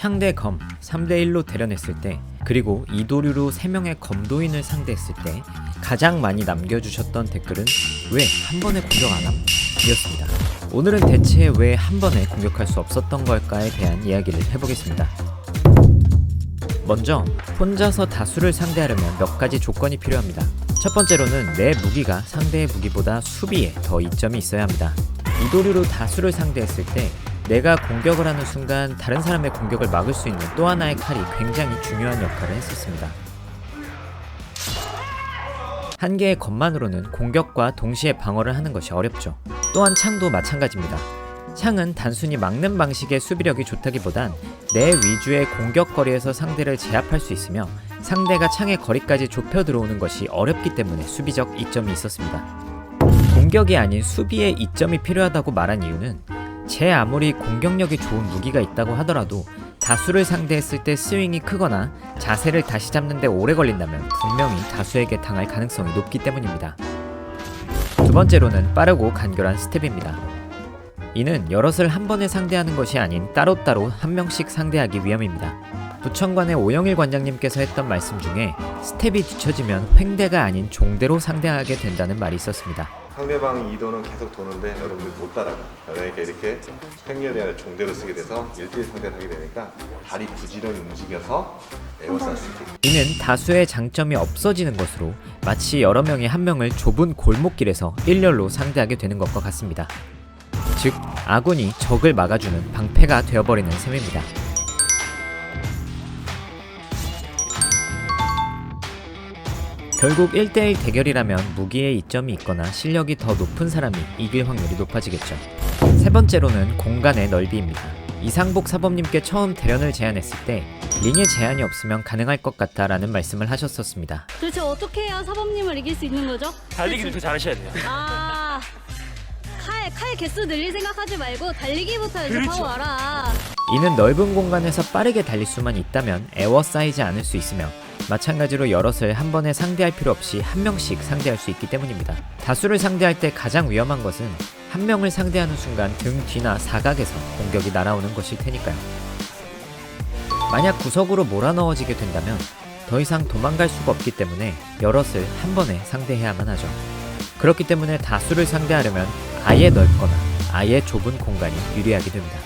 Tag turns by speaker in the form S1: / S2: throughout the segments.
S1: 상대 검 3대1로 대련했을 때, 그리고 이도류로 3명의 검도인을 상대했을 때 가장 많이 남겨주셨던 댓글은 왜 한 번에 공격 안 함? 이었습니다. 오늘은 대체 왜 한 번에 공격할 수 없었던 걸까에 대한 이야기를 해보겠습니다. 먼저 혼자서 다수를 상대하려면 몇 가지 조건이 필요합니다. 첫 번째로는 내 무기가 상대의 무기보다 수비에 더 이점이 있어야 합니다. 이도류로 다수를 상대했을 때 내가 공격을 하는 순간 다른 사람의 공격을 막을 수 있는 또 하나의 칼이 굉장히 중요한 역할을 했었습니다. 한 개의 검만으로는 공격과 동시에 방어를 하는 것이 어렵죠. 또한 창도 마찬가지입니다. 창은 단순히 막는 방식의 수비력이 좋다기보단 내 위주의 공격거리에서 상대를 제압할 수 있으며 상대가 창의 거리까지 좁혀 들어오는 것이 어렵기 때문에 수비적 이점이 있었습니다. 공격이 아닌 수비에 이점이 필요하다고 말한 이유는 제 아무리 공격력이 좋은 무기가 있다고 하더라도 다수를 상대했을 때 스윙이 크거나 자세를 다시 잡는데 오래 걸린다면 분명히 다수에게 당할 가능성이 높기 때문입니다. 두 번째로는 빠르고 간결한 스텝입니다. 이는 여럿을 한 번에 상대하는 것이 아닌 따로따로 한 명씩 상대하기 위함입니다. 부천관의 오영일 관장님께서 했던 말씀 중에 스텝이 뒤처지면 횡대가 아닌 종대로 상대하게 된다는 말이 있었습니다.
S2: 상대방이 이도는 계속 도는데 여러분들이 못 따라가. 그러니까 이렇게 횡렬이 아니라 종대로 쓰게 돼서 1대1 상대를 하게 되니까 다리 부지런히 움직여서 에워쌀 수 있게.
S1: 이는 다수의 장점이 없어지는 것으로 마치 여러 명이 한 명을 좁은 골목길에서 일렬로 상대하게 되는 것과 같습니다. 즉, 아군이 적을 막아주는 방패가 되어버리는 셈입니다. 결국 1대1 대결이라면 무기에 이점이 있거나 실력이 더 높은 사람이 이길 확률이 높아지겠죠. 세 번째로는 공간의 넓이입니다. 이상복 사범님께 처음 대련을 제안했을 때 링에 제한이 없으면 가능할 것 같다 라는 말씀을 하셨었습니다.
S3: 도대체 어떻게 해야 사범님을 이길 수 있는 거죠?
S4: 달리기를 더 잘하셔야 돼요.
S3: 칼 개수 늘릴 생각하지 말고 달리기부터
S4: 그렇죠.
S3: 연습하고 와라.
S1: 이는 넓은 공간에서 빠르게 달릴 수만 있다면 에워싸이지 않을 수 있으며 마찬가지로 여럿을 한 번에 상대할 필요 없이 한 명씩 상대할 수 있기 때문입니다. 다수를 상대할 때 가장 위험한 것은 한 명을 상대하는 순간 등 뒤나 사각에서 공격이 날아오는 것일 테니까요. 만약 구석으로 몰아넣어지게 된다면 더 이상 도망갈 수가 없기 때문에 여럿을 한 번에 상대해야만 하죠. 그렇기 때문에 다수를 상대하려면 아예 넓거나 아예 좁은 공간이 유리하게 됩니다.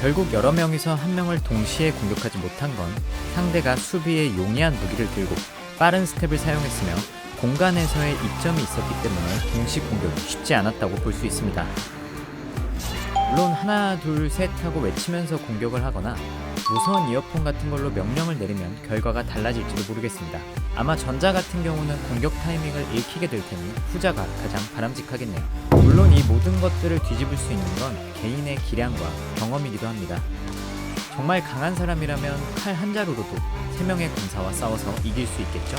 S1: 결국 여러 명이서 한 명을 동시에 공격하지 못한 건 상대가 수비에 용이한 무기를 들고 빠른 스텝을 사용했으며 공간에서의 이점이 있었기 때문에 동시 공격이 쉽지 않았다고 볼 수 있습니다. 물론 하나 둘 셋 하고 외치면서 공격을 하거나 무선 이어폰 같은 걸로 명령을 내리면 결과가 달라질지도 모르겠습니다. 아마 전자 같은 경우는 공격 타이밍을 읽히게 될 테니 후자가 가장 바람직하겠네요. 물론 이 모든 것들을 뒤집을 수 있는 건 개인의 기량과 경험이기도 합니다. 정말 강한 사람이라면 칼 한 자루로도 3명의 검사와 싸워서 이길 수 있겠죠?